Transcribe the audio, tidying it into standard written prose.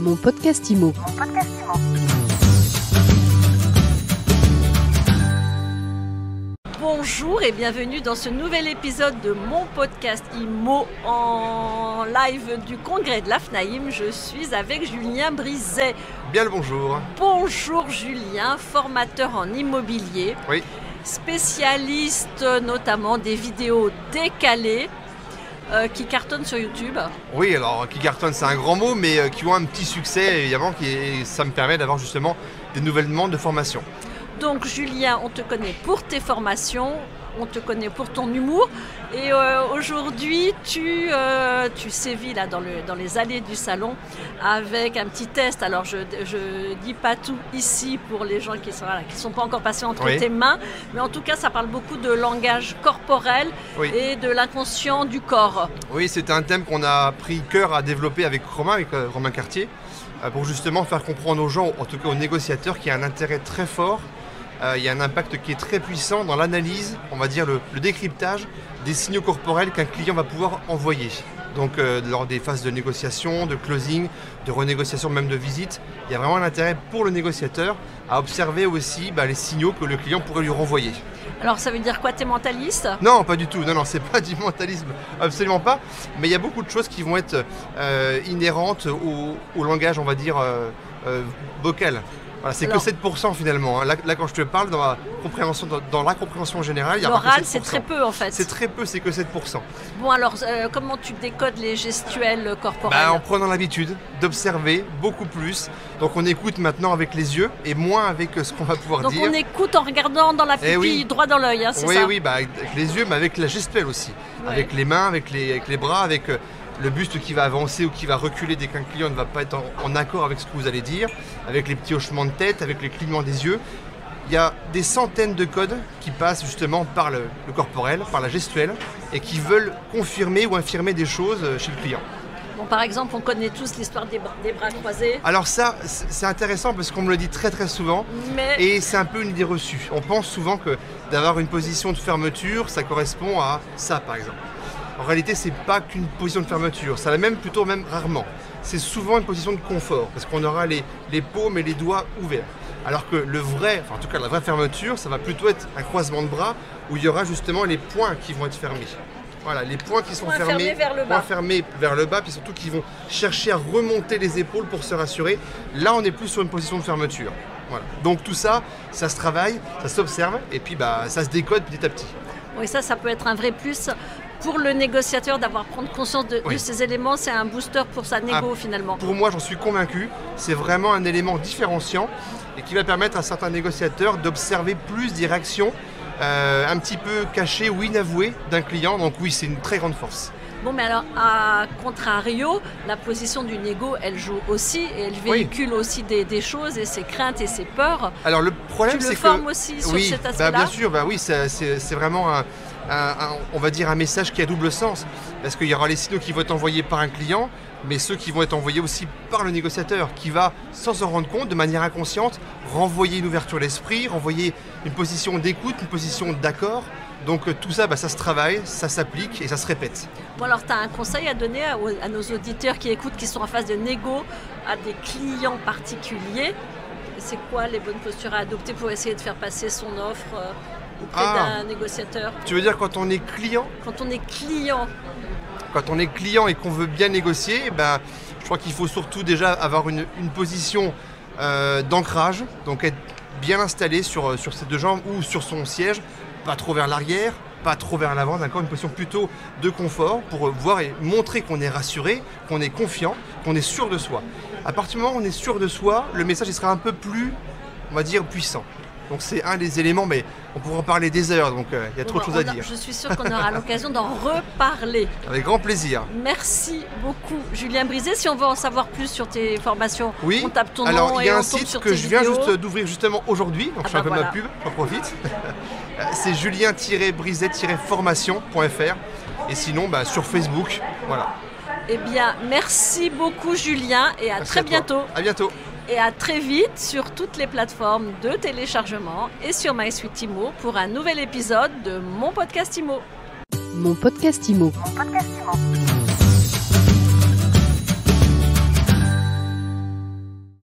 Mon podcast IMO. Bonjour et bienvenue dans ce nouvel épisode de mon podcast IMO en live du congrès de l'AFNAIM. Je suis avec Julien Brizet. Bien le bonjour. Bonjour Julien, formateur en immobilier, Oui. spécialiste notamment des vidéos décalées qui cartonnent sur YouTube. Oui, alors qui cartonne c'est un grand mot, mais qui ont un petit succès évidemment, ça me permet d'avoir justement des nouvelles demandes de formation. Donc Julien, on te connaît pour tes formations, on te connaît pour ton humour et aujourd'hui tu sévis là dans les allées du salon avec un petit test. Alors je dis pas tout ici pour les gens qui sont pas encore passés entre tes mains, mais en tout cas ça parle beaucoup de langage corporel et de l'inconscient du corps. Oui, c'est un thème qu'on a pris cœur à développer avec Romain Cartier, pour justement faire comprendre aux gens, en tout cas aux négociateurs, qu'il y a un intérêt très fort. Il y a un impact qui est très puissant dans l'analyse, on va dire le décryptage des signaux corporels qu'un client va pouvoir envoyer. Donc lors des phases de négociation, de closing, de renégociation, même de visite, il y a vraiment un intérêt pour le négociateur à observer aussi les signaux que le client pourrait lui renvoyer. Alors ça veut dire quoi, t'es mentaliste ? Non, pas du tout, non, c'est pas du mentalisme, absolument pas. Mais il y a beaucoup de choses qui vont être inhérentes au langage, on va dire, vocal. Voilà, c'est que 7% finalement. Là, quand je te parle, dans la compréhension générale, il y a l'oral, c'est très peu en fait. C'est très peu, c'est que 7%. Bon alors, comment tu décodes les gestuels corporels ? En prenant l'habitude d'observer beaucoup plus. Donc on écoute maintenant avec les yeux et moins avec ce qu'on va pouvoir dire. Donc on écoute en regardant dans la pupille, droit dans l'œil, c'est ça ? Oui, avec les yeux, mais avec la gestuelle aussi. Ouais. Avec les mains, avec les bras, avec le buste qui va avancer ou qui va reculer dès qu'un client ne va pas être en accord avec ce que vous allez dire, avec les petits hochements de tête, avec les clignements des yeux. Il y a des centaines de codes qui passent justement par le corporel, par la gestuelle, et qui veulent confirmer ou infirmer des choses chez le client. Bon, par exemple, on connaît tous l'histoire des bras croisés. Alors ça, c'est intéressant parce qu'on me le dit très très souvent, et c'est un peu une idée reçue. On pense souvent que d'avoir une position de fermeture, ça correspond à ça par exemple. En réalité, c'est pas qu'une position de fermeture, ça l'est même rarement. C'est souvent une position de confort, parce qu'on aura les paumes et les doigts ouverts. Alors que la vraie fermeture, ça va plutôt être un croisement de bras où il y aura justement les poings qui vont être fermés. Voilà, les poings qui sont fermés vers le bas, puis surtout qui vont chercher à remonter les épaules pour se rassurer. Là, on est plus sur une position de fermeture. Voilà. Donc tout ça, ça se travaille, ça s'observe, et puis ça se décode petit à petit. Oui, ça peut être un vrai plus. Pour le négociateur prendre conscience de ces éléments, c'est un booster pour sa négo finalement. Pour moi, j'en suis convaincu, c'est vraiment un élément différenciant et qui va permettre à certains négociateurs d'observer plus des réactions un petit peu cachées ou inavouées d'un client. Donc oui, c'est une très grande force. Bon, mais alors, à contrario, la position du négo, elle joue aussi et elle véhicule aussi des choses et ses craintes et ses peurs. Alors le problème, c'est que... Tu le formes aussi sur cet aspect-là ? Bien sûr, c'est vraiment on va dire un message qui a double sens, parce qu'il y aura les signaux qui vont être envoyés par un client, mais ceux qui vont être envoyés aussi par le négociateur, qui va, sans s'en rendre compte, de manière inconsciente, renvoyer une ouverture d'esprit, renvoyer une position d'écoute, une position d'accord. Donc tout ça, ça se travaille, ça s'applique et ça se répète. Bon, alors tu as un conseil à donner à nos auditeurs qui écoutent, qui sont en phase de négo, à des clients particuliers. C'est quoi les bonnes postures à adopter pour essayer de faire passer son offre auprès d'un négociateur ? Tu veux dire quand on est client ? Quand on est client. Quand on est client et qu'on veut bien négocier, je crois qu'il faut surtout déjà avoir une position d'ancrage, donc être bien installé sur ses deux jambes ou sur son siège, pas trop vers l'arrière, pas trop vers l'avant, d'accord, une position plutôt de confort pour voir et montrer qu'on est rassuré, qu'on est confiant, qu'on est sûr de soi. À partir du moment où on est sûr de soi, le message il sera un peu plus, on va dire, puissant. Donc c'est un des éléments, mais on pourra en parler des heures, donc il y a trop de choses à dire. Je suis sûre qu'on aura l'occasion d'en reparler. Avec grand plaisir. Merci beaucoup Julien Brizet. Si on veut en savoir plus sur tes formations, on tape ton nom et on tombe sur tes vidéos. Alors il y a un site que je viens juste d'ouvrir justement aujourd'hui, donc je fais un peu ma pub, j'en profite. C'est julien-brizet-formation.fr et sinon sur Facebook, voilà. Eh bien, merci beaucoup Julien et à très bientôt. À bientôt. Et à très vite sur toutes les plateformes de téléchargement et sur MySuite IMO pour un nouvel épisode de Mon Podcast IMO. Mon podcast IMO. Mon podcast IMO.